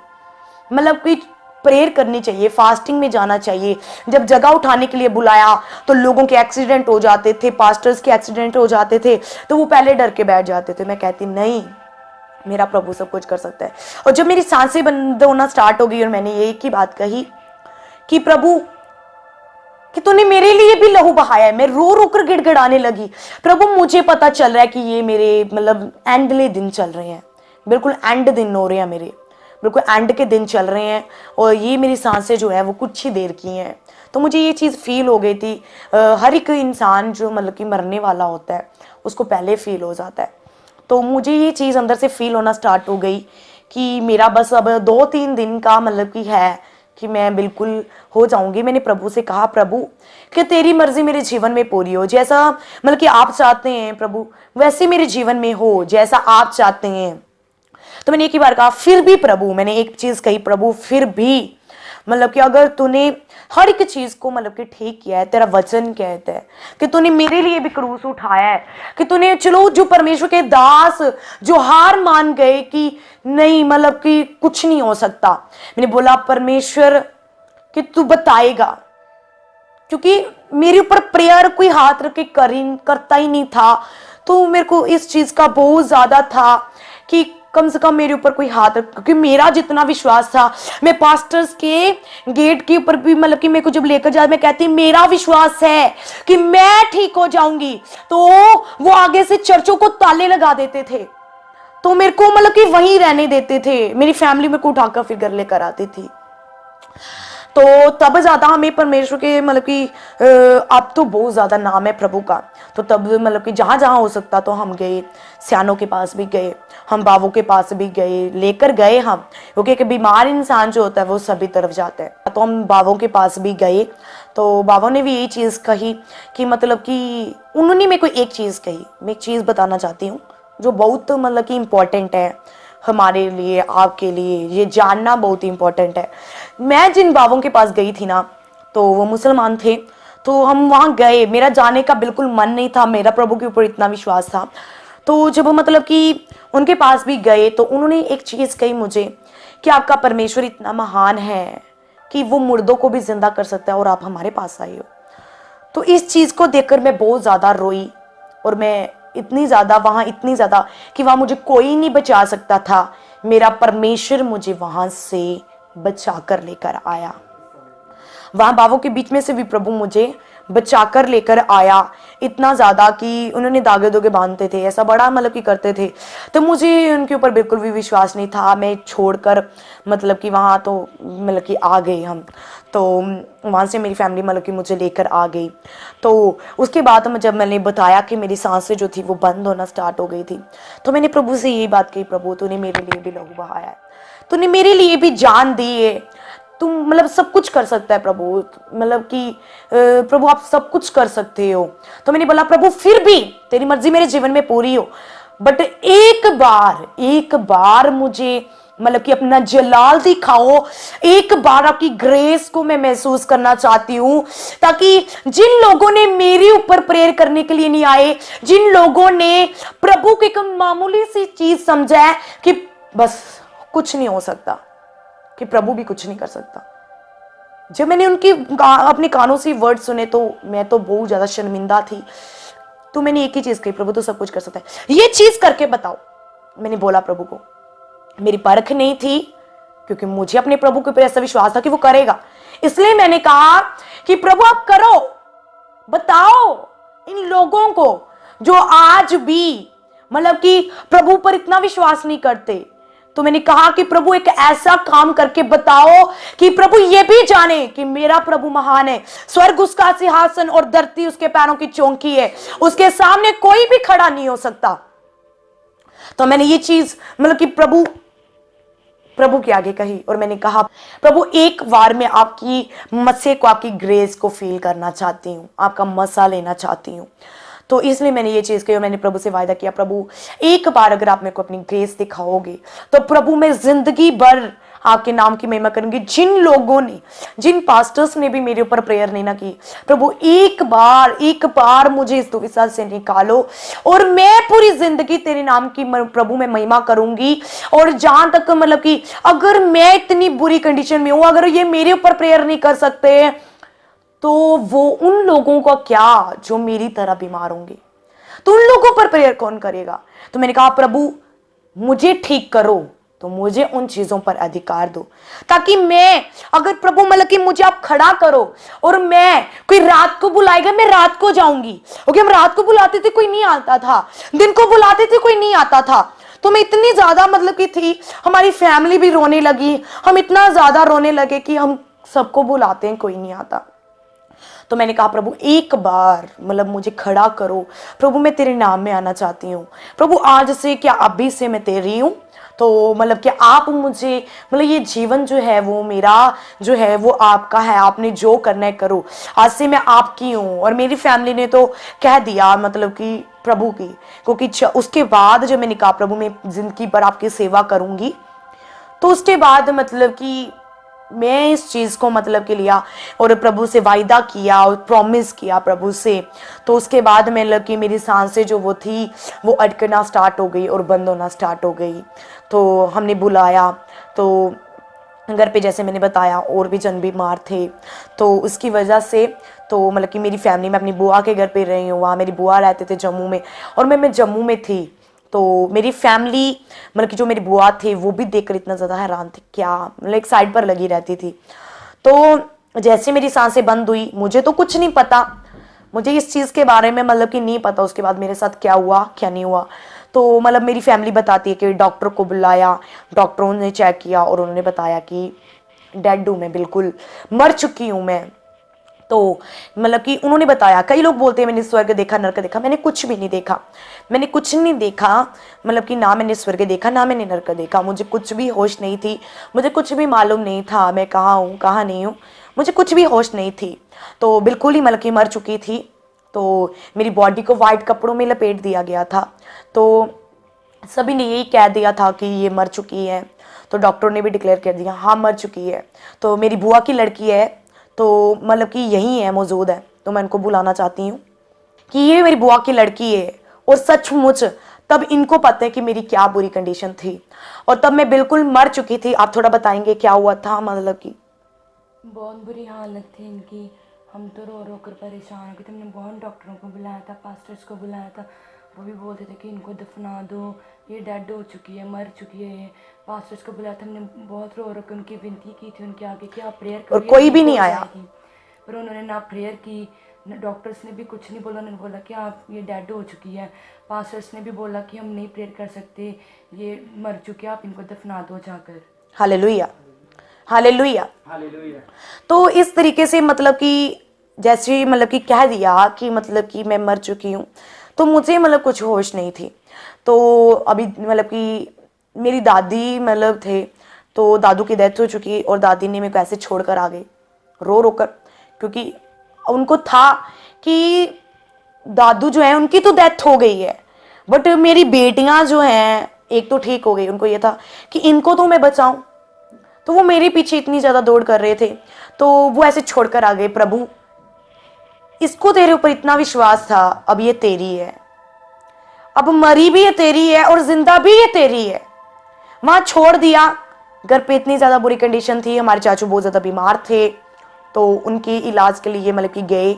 मतलब कि प्रेयर करनी चाहिए, फास्टिंग में जाना चाहिए। जब जगह उठाने के लिए बुलाया तो लोगों के एक्सीडेंट हो जाते थे, पास्टर्स के एक्सीडेंट हो जाते थे, तो वो पहले डर के बैठ जाते थे। मैं कहती नहीं, मेरा प्रभु सब कुछ कर सकता है। और जब मेरी सांसें बंद होना स्टार्ट हो गई और मैंने एक ही बात कही कि प्रभु कि तूने मेरे लिए भी लहू बहाया है, मैं रो रो कर गिड़गिड़ाने लगी। प्रभु मुझे पता चल रहा है कि ये मेरे मतलब एंडले दिन चल रहे हैं, बिल्कुल एंड दिन हो रहे हैं मेरे, बिल्कुल एंड के दिन चल रहे हैं, और ये मेरी सांसें जो है वो कुछ ही देर की हैं। तो मुझे ये चीज़ फील हो गई थी। हर एक इंसान जो मतलब कि मरने वाला होता है उसको पहले फील हो जाता है। तो मुझे ये चीज़ अंदर से फील होना स्टार्ट हो गई कि मेरा बस अब 2-3 दिन का मतलब कि है कि मैं बिल्कुल हो जाऊंगी। मैंने प्रभु से कहा, प्रभु कि तेरी मर्जी मेरे जीवन में पूरी हो, जैसा मतलब कि आप चाहते हैं प्रभु वैसे मेरे जीवन में हो, जैसा आप चाहते हैं। तो मैंने एक ही बार कहा, फिर भी प्रभु, मैंने एक चीज कही, प्रभु फिर भी मतलब कि अगर तूने हर एक चीज को मतलब कि ठीक किया है, तेरा वचन कहता है कि तूने मेरे लिए भी क्रूस उठाया है, कि तूने चलो जो परमेश्वर के दास जो हार मान गए कि नहीं मतलब कि कुछ नहीं हो सकता, मैंने बोला परमेश्वर कि तू बताएगा, क्योंकि मेरे ऊपर प्रेयर कोई हाथ रख के करता ही नहीं था। तो मेरे को इस चीज का बहुत ज्यादा था कि कम से कम मेरे ऊपर कोई हाथ रख, क्योंकि मेरा जितना विश्वास था, मैं पास्टर्स के गेट के ऊपर भी मतलब कि मेरे को जब लेकर जाए मैं कहती मेरा विश्वास है कि मैं ठीक हो जाऊंगी, तो वो आगे से चर्चों को ताले लगा देते थे, तो मेरे को मतलब कि वहीं रहने देते थे। मेरी फैमिली मेरे को उठाकर फिर घर लेकर आती थी। तो तब ज्यादा हमें परमेश्वर के मतलब कि अब तो बहुत ज्यादा नाम है प्रभु का, तो तब मतलब कि जहां जहां हो सकता तो हम गए, सियानों के पास भी गए, हम बाबों के पास भी गए, लेकर गए हम, क्योंकि एक बीमार इंसान जो होता है वो सभी तरफ जाता है। तो हम बाबों के पास भी गए, तो बाबों ने भी यही चीज कही कि मतलब कि उन्होंने मेरे को एक चीज कही, मैं एक चीज बताना चाहती हूँ जो बहुत मतलब कि इम्पोर्टेंट है हमारे लिए, आपके लिए ये जानना बहुत इंपॉर्टेंट है। मैं जिन बाबों के पास गई थी ना, तो वो मुसलमान थे, तो हम वहां गए, मेरा जाने का बिल्कुल मन नहीं था, मेरा प्रभु के ऊपर इतना विश्वास था। तो जब मतलब कि उनके पास भी गए तो उन्होंने एक चीज कही मुझे कि आपका परमेश्वर इतना महान है कि वो मुर्दों को भी जिंदा कर सकता है और आप हमारे पास आए हो। तो इस चीज को देखकर मैं बहुत ज्यादा रोई, और मैं इतनी ज्यादा कि वहां मुझे कोई नहीं बचा सकता था, मेरा परमेश्वर मुझे वहां से बचा कर लेकर आया। वहां बाबों के बीच में से भी प्रभु मुझे बचाकर लेकर आया, इतना ज्यादा कि उन्होंने धागे धोगे बांधते थे, ऐसा बड़ा मतलब कि करते थे। तो मुझे उनके ऊपर बिल्कुल भी विश्वास नहीं था, मैं छोड़कर मतलब कि वहां तो मतलब कि आ गए हम। तो वहां से मेरी फैमिली मतलब कि मुझे लेकर आ गई। तो उसके बाद जब मैंने बताया कि मेरी सांसें जो थी वो बंद होना स्टार्ट हो गई थी, तो मैंने प्रभु से यही बात कही, प्रभु तूने मेरे लिए भी लहू बहाया है, तूने मेरे लिए भी जान दी है, तुम मतलब सब कुछ कर सकता है प्रभु, मतलब कि प्रभु आप सब कुछ कर सकते हो। तो मैंने बोला प्रभु फिर भी तेरी मर्जी मेरे जीवन में पूरी हो, बट एक बार मुझे मतलब कि अपना जलाल दिखाओ, एक बार आपकी ग्रेस को मैं महसूस करना चाहती हूं, ताकि जिन लोगों ने मेरे ऊपर प्रेयर करने के लिए नहीं आए, जिन लोगों ने प्रभु की एक मामूली सी चीज समझा है कि बस कुछ नहीं हो सकता, कि प्रभु भी कुछ नहीं कर सकता, जब मैंने उनकी अपने कानों से वर्ड सुने तो मैं तो बहुत ज्यादा शर्मिंदा थी। तो मैंने एक ही चीज कही, प्रभु तो सब कुछ कर सकता है, ये चीज करके बताओ। मैंने बोला प्रभु को, मेरी परख नहीं थी, क्योंकि मुझे अपने प्रभु के ऊपर ऐसा विश्वास था कि वो करेगा, इसलिए मैंने कहा कि प्रभु आप करो, बताओ इन लोगों को जो आज भी मतलब कि प्रभु पर इतना विश्वास नहीं करते। तो मैंने कहा कि प्रभु एक ऐसा काम करके बताओ कि प्रभु ये भी जाने कि मेरा प्रभु महान है, स्वर्ग उसका सिंहासन और धरती उसके पैरों की चौकी है, उसके सामने कोई भी खड़ा नहीं हो सकता। तो मैंने ये चीज मतलब कि प्रभु के आगे कही, और मैंने कहा प्रभु एक बार मैं आपकी मस्से को, आपकी ग्रेस को फील करना चाहती हूँ, आपका मसा लेना चाहती हूँ। तो इसलिए मैंने ये चीज कही, और मैंने प्रभु से वायदा किया, प्रभु एक बार अगर आप मेरे को अपनी ग्रेस दिखाओगे तो प्रभु मैं जिंदगी भर आपके नाम की महिमा करूंगी। जिन लोगों ने, जिन पास्टर्स ने भी मेरे ऊपर प्रेयर नहीं ना की, प्रभु एक बार मुझे इस दुविधा से निकालो, और मैं पूरी जिंदगी तेरे नाम की प्रभु मैं महिमा करूंगी। और जहां तक मतलब कि अगर मैं इतनी बुरी कंडीशन में हूं, अगर ये मेरे ऊपर प्रेयर नहीं कर सकते, तो वो उन लोगों का क्या जो मेरी तरह बीमार होंगे, तो उन लोगों पर प्रेयर कौन करेगा। तो मैंने कहा प्रभु मुझे ठीक करो, तो मुझे उन चीजों पर अधिकार दो, ताकि मैं, अगर प्रभु मतलब कि मुझे आप खड़ा करो और मैं, कोई रात को बुलाएगा मैं रात को जाऊंगी, क्योंकि हम रात को बुलाते थे कोई नहीं आता था, दिन को बुलाते थे कोई नहीं आता था। तो मैं इतनी ज्यादा मतलब कि थी, हमारी फैमिली भी रोने लगी, हम इतना ज्यादा रोने लगे कि हम सबको बुलाते हैं कोई नहीं आता। तो मैंने कहा प्रभु एक बार मतलब मुझे खड़ा करो, प्रभु मैं तेरे नाम में आना चाहती हूँ, प्रभु आज से क्या अभी से मैं तेरी हूँ, तो मतलब कि आप मुझे मतलब ये जीवन जो है वो मेरा जो है वो आपका है, आपने जो करना है करो, आज से मैं आपकी हूँ। और मेरी फैमिली ने तो कह दिया मतलब कि प्रभु की, क्योंकि उसके बाद जब मैंने कहा प्रभु मैं जिंदगी भर आपकी सेवा करूंगी, तो उसके बाद मतलब कि मैं इस चीज़ को मतलब कि लिया और प्रभु से वायदा किया और प्रॉमिस किया प्रभु से। तो उसके बाद मतलब कि मेरी सांसें जो वो थी वो अटकना स्टार्ट हो गई और बंद होना स्टार्ट हो गई। तो हमने बुलाया, तो घर पे जैसे मैंने बताया और भी जन बीमार थे, तो उसकी वजह से तो मतलब कि मेरी फैमिली में अपनी बुआ के घर पे रही हूँ, वहाँ मेरी बुआ रहते थे जम्मू में और मैं जम्मू में थी। तो मेरी फैमिली मतलब कि जो मेरी बुआ थे वो भी देखकर इतना ज़्यादा हैरान थे, क्या मतलब एक साइड पर लगी रहती थी। तो जैसे मेरी सांसें बंद हुई, मुझे तो कुछ नहीं पता, मुझे इस चीज़ के बारे में मतलब कि नहीं पता उसके बाद मेरे साथ क्या हुआ क्या नहीं हुआ। तो मतलब मेरी फैमिली बताती है कि डॉक्टर को बुलाया, डॉक्टरों ने चेक किया और उन्होंने बताया कि डेड हूँ मैं, बिल्कुल मर चुकी हूँ मैं। तो मतलब कि उन्होंने बताया, कई लोग बोलते हैं मैंने स्वर्ग देखा नरक देखा, मैंने कुछ भी नहीं देखा, मैंने कुछ नहीं देखा, मतलब कि ना मैंने स्वर्ग देखा ना मैंने नरक देखा, मुझे कुछ भी होश नहीं थी, मुझे कुछ भी मालूम नहीं था मैं कहाँ हूँ कहाँ नहीं हूँ, मुझे कुछ भी होश नहीं थी। तो बिल्कुल ही मतलब कि मर चुकी थी। तो मेरी बॉडी को वाइट कपड़ों में लपेट दिया गया था, तो सभी ने यही कह दिया था कि ये मर चुकी है। तो डॉक्टर ने भी डिक्लेयर कर दिया हाँ मर चुकी है। तो मेरी बुआ की लड़की है, तो मतलब कि यही है मौजूद है, तो मैं इनको बुलाना चाहती हूँ कि ये मेरी बुआ की लड़की है। और सचमुच तब इनको पता है कि मेरी क्या बुरी कंडीशन थी और तब मैं बिल्कुल मर चुकी थी। आप थोड़ा बताएंगे क्या हुआ था? मतलब कि बहुत बुरी हालत थी इनकी, हम तो रो रो कर परेशान हो गए थे। हमने बहुत डॉक्टरों को बुलाया था, पास्टर्स को बुलाया था, वो भी बोलते थे कि इनको दफना दो, ये डेड हो चुकी है, मर चुकी है ये। पास्टर्स को बुलाया था, हमने बहुत रो रो कर उनकी विनती की थी उनके आगे कि आप प्रेयर और करो ये कोई भी ठीक नहीं हो आया। जाएगी। पर उन्होंने ना प्रेयर की, डॉक्टर्स ने भी कुछ नहीं बोला, उन्होंने बोला कि आप ये डेड हो चुकी है। पास्टर्स ने भी बोला कि हम नहीं प्रेयर कर सकते, ये मर चुके, आप इनको दफना दो जाकर। Hallelujah hallelujah. हालेलुया। तो इस तरीके से मतलब कि जैसे मतलब कि कह दिया कि मतलब कि मैं मर चुकी हूँ, तो मुझे मतलब कुछ होश नहीं थी। तो अभी मतलब कि मेरी दादी मतलब थे, तो दादू की डेथ हो चुकी और दादी ने मेरे को ऐसे छोड़कर आ गई रो रो कर, क्योंकि उनको था कि दादू जो है उनकी तो डेथ हो गई है, बट मेरी बेटियां जो हैं एक तो ठीक हो गई, उनको ये था कि इनको तो मैं बचाऊं। तो वो मेरे पीछे इतनी ज्यादा दौड़ कर रहे थे, तो वो ऐसे छोड़कर आ गए, प्रभु इसको तेरे ऊपर इतना विश्वास था, अब ये तेरी है, अब मरी भी ये तेरी है और जिंदा भी ये तेरी है। वहां छोड़ दिया। घर पे इतनी ज्यादा बुरी कंडीशन थी, हमारे चाचू बहुत ज्यादा बीमार थे, तो उनके इलाज के लिए मतलब कि गए,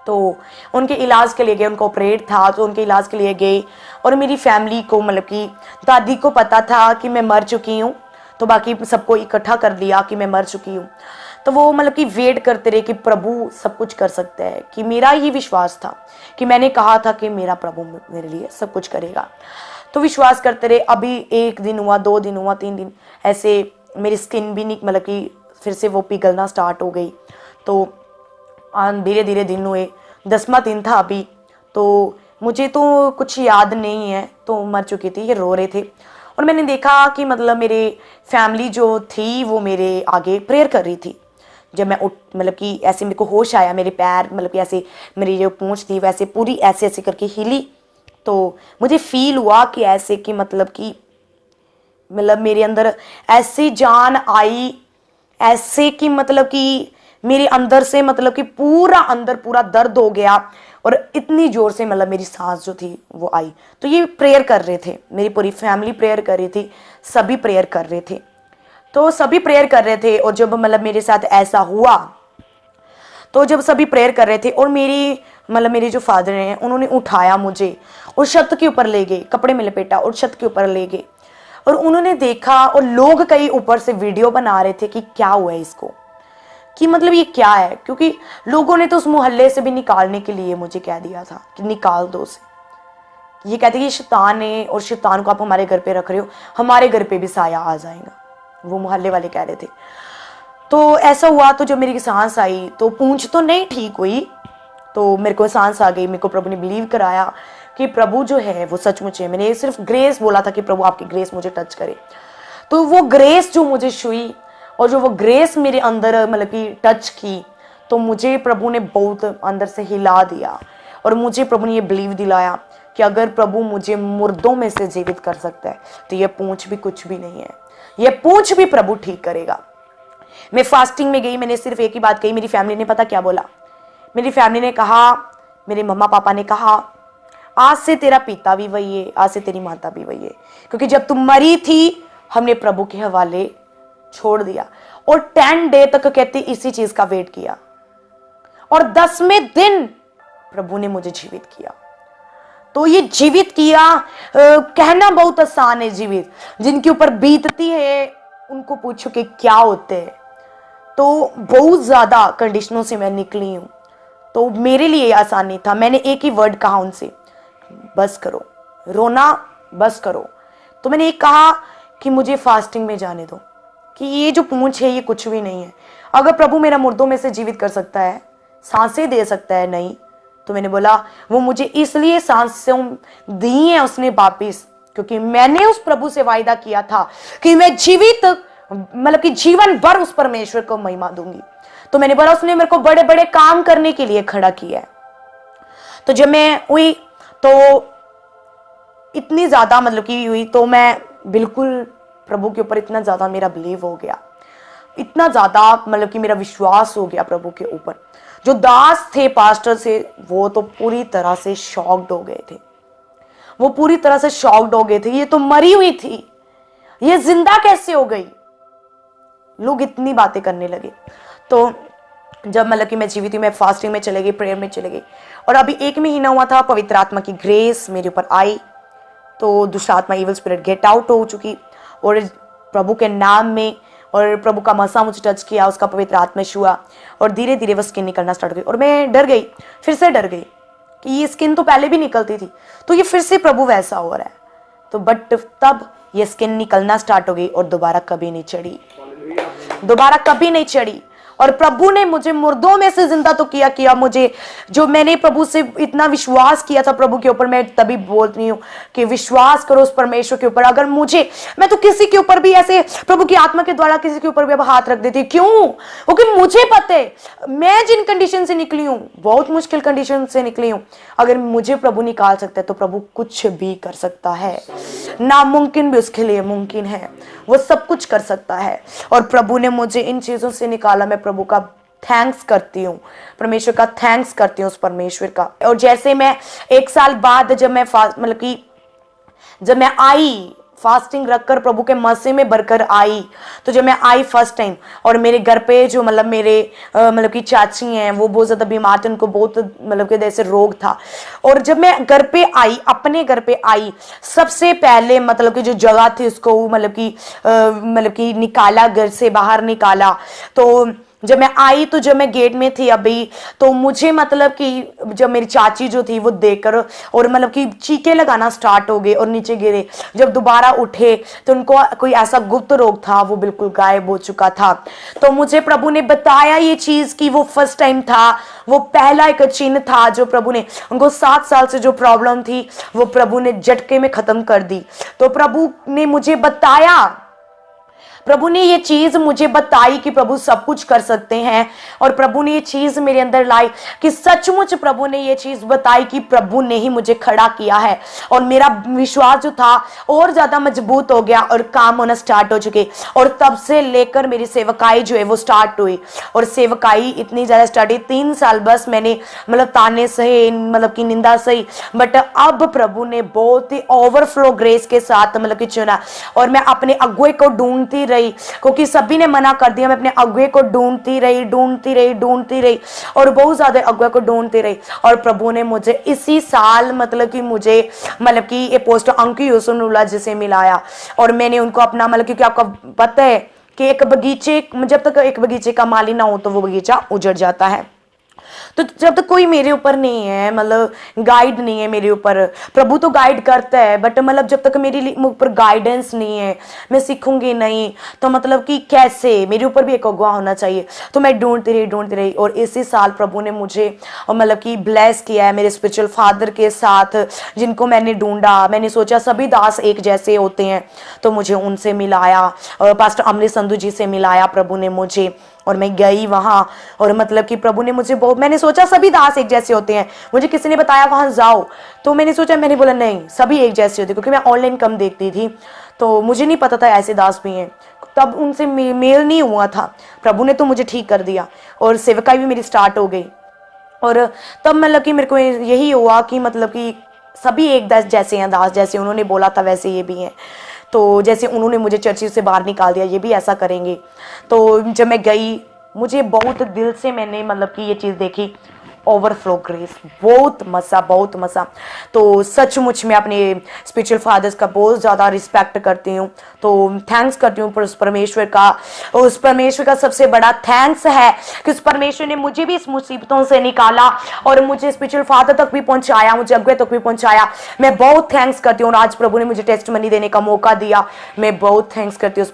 तो उनके इलाज के लिए गए, उनका ऑपरेट था तो उनके इलाज के लिए गए। और मेरी फैमिली को मतलब कि दादी को पता था कि मैं मर चुकी हूँ, तो बाकी सबको इकट्ठा कर लिया कि मैं मर चुकी हूँ। तो वो मतलब कि वेट करते रहे कि प्रभु सब कुछ कर सकता है, कि मेरा ये विश्वास था कि मैंने कहा था कि मेरा प्रभु मेरे लिए सब कुछ करेगा। तो विश्वास करते रहे। अभी 1 दिन हुआ, 2 दिन हुआ, 3 दिन, ऐसे मेरी स्किन भी नहीं मतलब कि फिर से वो पिघलना स्टार्ट हो गई। तो धीरे धीरे दिन हुए, 10वां दिन था अभी, तो मुझे तो कुछ याद नहीं है, तो मर चुकी थी, ये रो रहे थे। और मैंने देखा कि मतलब मेरे फैमिली जो थी वो मेरे आगे प्रेयर कर रही थी। जब मैं उठ मतलब कि ऐसे मेरे को होश आया, मेरे पैर मतलब कि ऐसे मेरी जो पूंछ थी वैसे पूरी ऐसे ऐसे करके हिली, तो मुझे फील हुआ कि ऐसे कि मतलब कि मतलब मेरे अंदर ऐसी जान आई, ऐसे कि मतलब कि मेरे अंदर से मतलब कि पूरा अंदर पूरा दर्द हो गया और इतनी जोर से मतलब मेरी सांस जो थी वो आई। तो ये प्रेयर कर रहे थे, मेरी पूरी फैमिली प्रेयर कर रही थी, सभी प्रेयर कर रहे थे। तो सभी प्रेयर कर रहे थे और जब मतलब मेरे साथ ऐसा हुआ, तो जब सभी प्रेयर कर रहे थे और मेरी मतलब मेरे जो फादर हैं उन्होंने उठाया मुझे और छत के ऊपर ले गए, कपड़े में लपेटा और छत के ऊपर ले गए। और उन्होंने देखा और लोग कई ऊपर से वीडियो बना रहे थे कि क्या हुआ है इसको, कि मतलब ये क्या है, क्योंकि लोगों ने तो उस मोहल्ले से भी निकालने के लिए मुझे कह दिया था कि निकाल दो उसे। ये कहते कि ये शैतान है और शैतान को आप हमारे घर पे रख रहे हो, हमारे घर पे भी साया आ जाएगा, वो मोहल्ले वाले कह रहे थे। तो ऐसा हुआ, तो जब मेरी सांस आई तो पूंछ तो नहीं ठीक हुई, तो मेरे को सांस आ गई। मेरे को प्रभु ने बिलीव कराया कि प्रभु जो है वो सचमुच है। मैंने सिर्फ ग्रेस बोला था कि प्रभु आपकी ग्रेस मुझे टच करे, तो वो ग्रेस जो मुझे छुई और जो वो ग्रेस मेरे अंदर मतलब कि टच की, तो मुझे प्रभु ने बहुत अंदर से हिला दिया। और मुझे प्रभु ने ये बिलीव दिलाया कि अगर प्रभु मुझे मुर्दों में से जीवित कर सकता है तो ये पूंछ भी कुछ भी नहीं है, ये पूंछ भी प्रभु ठीक करेगा। मैं फास्टिंग में गई, मैंने सिर्फ एक ही बात कही। मेरी फैमिली ने पता क्या बोला? मेरी फैमिली ने कहा, मेरे मम्मा पापा ने कहा, आज से तेरा पिता भी वही है, आज से तेरी माता भी वही है, क्योंकि जब तुम मरी थी हमने प्रभु के हवाले छोड़ दिया। और 10 डे तक कहती इसी चीज का वेट किया, और 10वें दिन प्रभु ने मुझे जीवित किया। तो ये जीवित किया कहना बहुत आसान है, जीवित जिनके ऊपर बीतती है उनको पूछो कि क्या होते हैं। तो बहुत ज्यादा कंडीशनों से मैं निकली हूं, तो मेरे लिए आसान नहीं था। मैंने एक ही वर्ड कहा उनसे, बस करो, रोना बस करो। तो मैंने एक कहा कि मुझे फास्टिंग में जाने दो, कि ये जो पूंछ है ये कुछ भी नहीं है। अगर प्रभु मेरा मुर्दों में से जीवित कर सकता है, सांसें दे सकता है, नहीं तो मैंने बोला वो मुझे इसलिए सांसें दी हैं उसने वापिस, क्योंकि मैंने उस प्रभु से वायदा किया था कि मैं जीवित मतलब कि जीवन भर उस परमेश्वर को महिमा दूंगी। तो मैंने बोला उसने मेरे को बड़े बड़े काम करने के लिए खड़ा किया है। तो जब मैं हुई तो इतनी ज्यादा मतलब कि हुई, तो मैं बिल्कुल प्रभु के ऊपर इतना ज्यादा मेरा बिलीव हो गया, इतना ज्यादा मतलब कि मेरा विश्वास हो गया प्रभु के ऊपर। जो दास थे पास्टर से, वो तो पूरी तरह से शॉक्ड हो गए थे, वो पूरी तरह से शॉक्ड हो गए थे। ये तो मरी हुई थी, ये जिंदा कैसे हो गई? लोग इतनी बातें करने लगे। तो जब मतलब कि मैं जीवित हुई, मैं फास्टिंग में चले गई, प्रेयर में चले गई, और अभी 1 महीना हुआ था, पवित्र आत्मा की ग्रेस मेरे ऊपर आई, तो दुष्ट आत्मा इविल स्पिरिट गेट आउट हो चुकी, और प्रभु के नाम में और प्रभु का मसा मुझे टच किया, उसका पवित्र आत्मा छुआ, और धीरे धीरे वो स्किन निकलना स्टार्ट हो गई। और मैं डर गई, फिर से डर गई कि ये स्किन तो पहले भी निकलती थी, तो ये फिर से प्रभु वैसा हो रहा है। तो बट तब ये स्किन निकलना स्टार्ट हो गई और दोबारा कभी नहीं चढ़ी, दोबारा कभी नहीं चढ़ी। और प्रभु ने मुझे मुर्दों में से जिंदा तो किया मुझे, जो मैंने प्रभु से इतना विश्वास किया था प्रभु के ऊपर। मैं तभी बोलती हूँ कि विश्वास करो उस परमेश्वर के ऊपर। अगर मैं तो किसी के ऊपर भी ऐसे प्रभु की आत्मा के द्वारा किसी के ऊपर भी अब हाथ रख देती, क्यों? क्योंकि मुझे पता है मैं जिन कंडीशन से निकली हूँ, बहुत मुश्किल कंडीशन से निकली हूँ, अगर मुझे प्रभु निकाल सकता है तो प्रभु कुछ भी कर सकता है, नामुमकिन भी उसके लिए मुमकिन है, वो सब कुछ कर सकता है। और प्रभु ने मुझे इन चीजों से निकाला। मैं प्रभु का थैंक्स करती हूँ, परमेश्वर का थैंक्स करती हूँ, उस परमेश्वर का। और जैसे मैं 1 साल बाद जब मैं मतलब कि जब मैं आई फास्टिंग रखकर प्रभु के मसीह में भरकर आई, तो जब मैं आई फर्स्ट टाइम, और मेरे घर पे जो मतलब मेरे मतलब की चाची हैं, वो बहुत ज्यादा बीमार थे, उनको बहुत मतलब कि जैसे रोग था। और जब मैं घर पे आई, अपने घर पे आई, सबसे पहले मतलब कि जो जगह थी उसको मतलब कि निकाला, घर से बाहर निकाला। तो जब मैं आई, तो जब मैं गेट में थी अभी, तो मुझे मतलब कि जब मेरी चाची जो थी वो देखकर और मतलब कि चीखे लगाना स्टार्ट हो गए और नीचे गिरे। जब दोबारा उठे तो उनको कोई ऐसा गुप्त रोग था, वो बिल्कुल गायब हो चुका था। तो मुझे प्रभु ने बताया ये चीज कि वो फर्स्ट टाइम था, वो पहला एक चिन्ह था जो प्रभु ने, उनको 7 साल से जो प्रॉब्लम थी वो प्रभु ने झटके में खत्म कर दी। तो प्रभु ने मुझे बताया, प्रभु ने ये चीज मुझे बताई कि प्रभु सब कुछ कर सकते हैं। और प्रभु ने ये चीज मेरे अंदर लाई कि सचमुच प्रभु ने ये चीज बताई कि प्रभु ने ही मुझे खड़ा किया है। और मेरा विश्वास जो था और ज्यादा मजबूत हो गया और काम होना स्टार्ट हो चुके। और तब से लेकर मेरी सेवकाई जो है वो स्टार्ट हुई, और सेवकाई इतनी ज्यादा स्टार्ट हुई। 3 साल बस मैंने मतलब ताने सहे, मतलब की निंदा सही, बट अब प्रभु ने बहुत ही ओवरफ्लो ग्रेस के साथ मतलब कि चुना। और मैं अपने अगुए को ढूंढती रही, क्योंकि सभी ने मना कर दिया। मैं अपने अगुए को ढूंढती रही और बहुत ज्यादा अगुए को ढूंढती रही। और प्रभु ने मुझे इसी साल मतलब कि ये पोस्ट अंकी यूसुनुल्लाह जी से मिलाया। और मैंने उनको अपना मतलब, क्योंकि आपको पता है कि एक बगीचे, जब तक एक बगीचे का माली ना हो तो वो बगीचा उजड़ जाता है। तो जब तक कोई मेरे ऊपर नहीं है, मतलब गाइड नहीं है मेरे ऊपर, प्रभु तो गाइड करता है बट मतलब जब तक मेरे ऊपर गाइडेंस नहीं है, मैं सीखूंगी नहीं, तो मतलब कि कैसे, मेरे ऊपर भी एक अगुवा होना चाहिए। तो मैं ढूंढती रही और इसी साल प्रभु ने मुझे मतलब कि ब्लेस किया है मेरे स्पिरिचुअल फादर के साथ, जिनको मैंने ढूंढा। मैंने सोचा सभी दास एक जैसे होते हैं, तो मुझे उनसे मिलाया, पास्टर अमृत संधू जी से मिलाया प्रभु ने मुझे, और मैं गई वहां। और मतलब कि प्रभु ने मुझे बहुत, मैंने सोचा सभी दास एक जैसे होते हैं, मुझे किसी ने बताया वहां जाओ, तो मैंने सोचा, मैंने बोला नहीं, सभी एक जैसे होते, क्योंकि मैं ऑनलाइन कम देखती थी तो मुझे नहीं पता था ऐसे दास भी हैं। तब उनसे मेल नहीं हुआ था, प्रभु ने तो मुझे ठीक कर दिया और सेवकाई भी मेरी स्टार्ट हो गई। और तब मतलब कि मेरे को यही हुआ कि मतलब कि सभी एक दास जैसे हैं, दास जैसे उन्होंने बोला था वैसे ये भी हैं। तो जैसे उन्होंने मुझे चर्च से बाहर निकाल दिया, ये भी ऐसा करेंगे। तो जब मैं गई, मुझे बहुत दिल से मैंने मतलब कि ये चीज़ देखी, ओवरफ्लो ग्रेस, बहुत मज़ा, बहुत मज़ा। तो सचमुच मैं अपने स्पिरिचुअल फादर्स का बहुत ज़्यादा रिस्पेक्ट करती हूँ, तो थैंक्स करती हूँ उस परमेश्वर का। उस परमेश्वर का सबसे बड़ा थैंक्स है कि उस परमेश्वर ने मुझे भी इस मुसीबतों से निकाला और मुझे स्पिरिचुअल फादर तक भी पहुँचाया, मुझे अगुवे तक भी पहुँचाया। मैं बहुत थैंक्स करती हूँ और आज प्रभु ने मुझे टेस्टमनी देने का मौका दिया, मैं बहुत थैंक्स करती हूँ।